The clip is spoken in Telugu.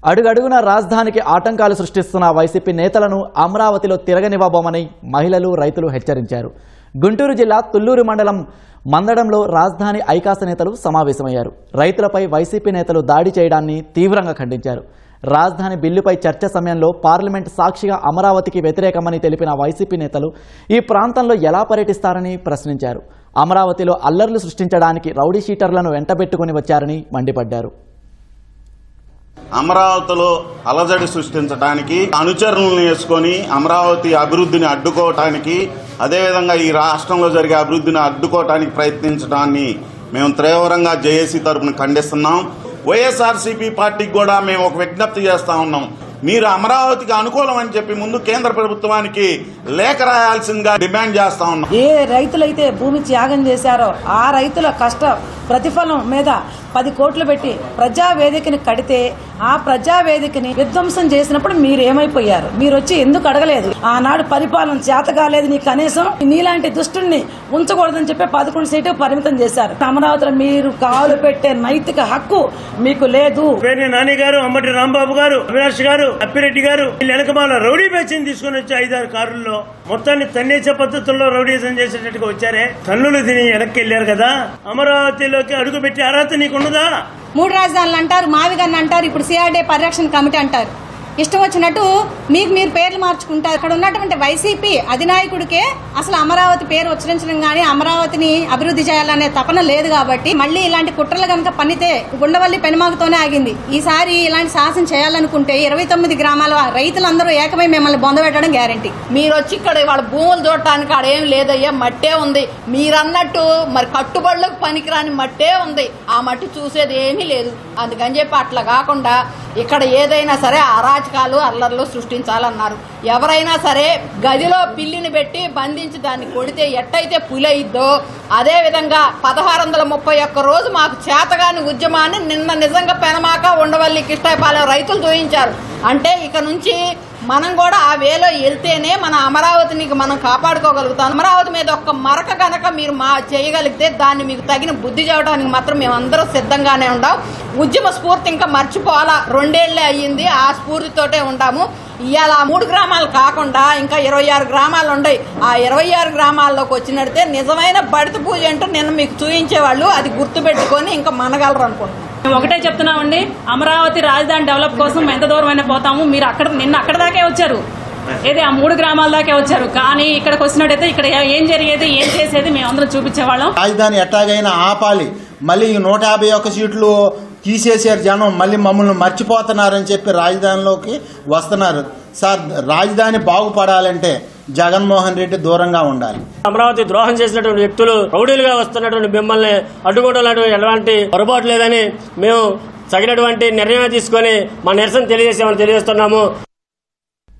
అడుగడుగున రాజధానికి ఆటంకాలు సృష్టిస్తున్న వైసీపీ నేతలను అమరావతిలో తిరగనివ్వబోమని మహిళలు రైతులు హెచ్చరించారు. గుంటూరు జిల్లా తుళ్లూరు మండలం మందడంలో రాజధాని ఐకాస నేతలు సమావేశమయ్యారు. రైతులపై వైసీపీ నేతలు దాడి చేయడాన్ని తీవ్రంగా ఖండించారు. రాజధాని బిల్లుపై చర్చ సమయంలో పార్లమెంట్ సాక్షిగా అమరావతికి వ్యతిరేకమని తెలిపిన వైసీపీ నేతలు ఈ ప్రాంతంలో ఎలా పర్యటిస్తారని ప్రశ్నించారు. అమరావతిలో అల్లర్లు సృష్టించడానికి రౌడీ షీటర్లను వెంటబెట్టుకుని వచ్చారని మండిపడ్డారు. అమరావతిలో అలజడి సృష్టించడానికి అనుచరులను వేసుకొని అమరావతి అభివృద్ధిని అడ్డుకోవటానికి, అదేవిధంగా ఈ రాష్ట్రంలో జరిగే అభివృద్ధిని అడ్డుకోవటానికి ప్రయత్నించడాన్ని మేము తీవ్రంగా జేఏసీ తరఫున ఖండిస్తున్నాం. వైఎస్ఆర్సీపీ పార్టీకి కూడా మేము ఒక విజ్ఞప్తి చేస్తా ఉన్నాం. మీరు అమరావతికి అనుకూలం అని చెప్పి ముందు కేంద్ర ప్రభుత్వానికి లేఖ రాయాల్సిందిగా డిమాండ్ చేస్తా ఉన్నాం. ఏ రైతులైతే భూమి త్యాగం చేశారో ఆ రైతుల కష్ట ప్రతిఫలం మీద 10 కోట్లు పెట్టి ప్రజావేదికని కడితే ఆ ప్రజావేదికని విధ్వంసం చేసినప్పుడు మీరేమైపోయారు? మీరు వచ్చి ఎందుకు అడగలేదు? ఆనాడు పరిపాలన చేత కాలేదు, నీకు కనీసం నీలాంటి దుష్టుల్ని ఉంచకూడదని చెప్పి 11 సీట్లు పరిమితం చేశారు. అమరావతిలో మీరు కాలు పెట్టే నైతిక హక్కు మీకు లేదు. నాని గారు, అంబటి రాంబాబు గారు, అవినాష్ గారు, అప్పిరెడ్డి గారు వీళ్ళు వెనకమాల రౌడీ బ్యాచ్ని తీసుకుని వచ్చి 5-6 కారుల్లో మొత్తాన్ని తన్నేచే పద్ధతుల్లో రౌడీజం చేసేటట్టుగా వచ్చారే. తన్నులు తిని వెనక్కి వెళ్లారు కదా. అమరావతిలోకి అడుగు పెట్టి అర్హత నీకున్నదా? 3 రాజధానులు అంటారు, మావిగన్ అంటారు, ఇప్పుడు సిఆర్డీ పరిరక్షణ కమిటీ అంటారు. ఇష్టం వచ్చినట్టు మీరు పేర్లు మార్చుకుంటారు. అక్కడ ఉన్నటువంటి వైసీపీ అధినాయకుడికే అసలు అమరావతి పేరు ఉచ్చరించడం కానీ అమరావతిని అభివృద్ధి చేయాలనే తపన లేదు. కాబట్టి మళ్ళీ ఇలాంటి కుట్రలు కనుక పన్నితే గుండవల్లి పెనుమాకతోనే ఆగింది. ఈసారి ఇలాంటి శాసన చేయాలనుకుంటే 29 గ్రామాల రైతులందరూ ఏకమై మిమ్మల్ని బొందబెట్టడం గ్యారంటీ. మీరు వచ్చి ఇక్కడ వాళ్ళ భూములు చూడటానికి ఆడేం లేదయ్యా, మట్టే ఉంది. మీరన్నట్టు మరి కట్టుబడులకు పనికిరాని మట్టే ఉంది. ఆ మట్టి చూసేది ఏమీ లేదు. అందుకని చెప్పి అట్లా కాకుండా ఇక్కడ ఏదైనా సరే అరాచకాలు అల్లర్లు సృష్టించాలన్నారు. ఎవరైనా సరే గదిలో పిల్లిని పెట్టి బంధించి దాన్ని కొడితే ఎట్టయితే పులి అయిద్దో అదే విధంగా 1631 రోజు మాకు చేతగాని ఉద్యమాన్ని నిన్న నిజంగా పెనమాక ఉండవల్లి కిష్టాయపాలెం రైతులు చూయించారు. అంటే ఇక నుంచి మనం కూడా ఆ వేలో వెళ్తేనే మన అమరావతిని మనం కాపాడుకోగలుగుతాం. అమరావతి మీద ఒక్క మరక కనుక మీరు చేయగలిగితే దాన్ని మీకు తగిన బుద్ధి చెప్పడానికి మాత్రం మేమందరం సిద్ధంగానే ఉండాం. ఉద్యమ స్ఫూర్తి ఇంకా మర్చిపోవాలా, 2 ఏళ్లే అయ్యింది. ఆ స్ఫూర్తితోటే ఉంటాము. ఇవాళ 3 గ్రామాలు కాకుండా ఇంకా 26 గ్రామాలు ఉన్నాయి. ఆ 26 గ్రామాల్లోకి వచ్చినట్టే నిజమైన బడిత పూజ అంటూ నిన్న మీకు చూపించేవాళ్ళు. అది గుర్తుపెట్టుకొని ఇంకా మనగలరు అనుకుంటున్నాం. ఒకటే చెప్తున్నామండి, అమరావతి రాజధాని డెవలప్ కోసం ఎంత దూరమైనా పోతాము. మీరు నిన్న అక్కడ దాకే వచ్చారు, ఏది ఆ 3 గ్రామాల దాకే వచ్చారు. కానీ ఇక్కడికి వచ్చినట్టయితే ఇక్కడ ఏం జరిగేది ఏం చేసేది మేమందరం చూపించేవాళ్ళం. రాజధాని ఎట్టాగైనా ఆపాలి. మళ్ళీ 151 సీట్లు తీసేసారు జనం, మళ్ళీ మమ్మల్ని మర్చిపోతున్నారని చెప్పి రాజధానిలోకి వస్తున్నారు. సార్, రాజధాని బాగుపడాలంటే జగన్మోహన్ రెడ్డి దూరంగా ఉండాలి. అమరావతి ద్రోహం చేసినటువంటి వ్యక్తులు రౌడీలుగా వస్తున్నటువంటి మిమ్మల్ని అడ్డుకోవడం ఎలాంటి పొరపాటు లేదని మేము తగినటువంటి నిర్ణయం తీసుకొని మా నిరసన తెలియజేస్తామని తెలియజేస్తున్నాము.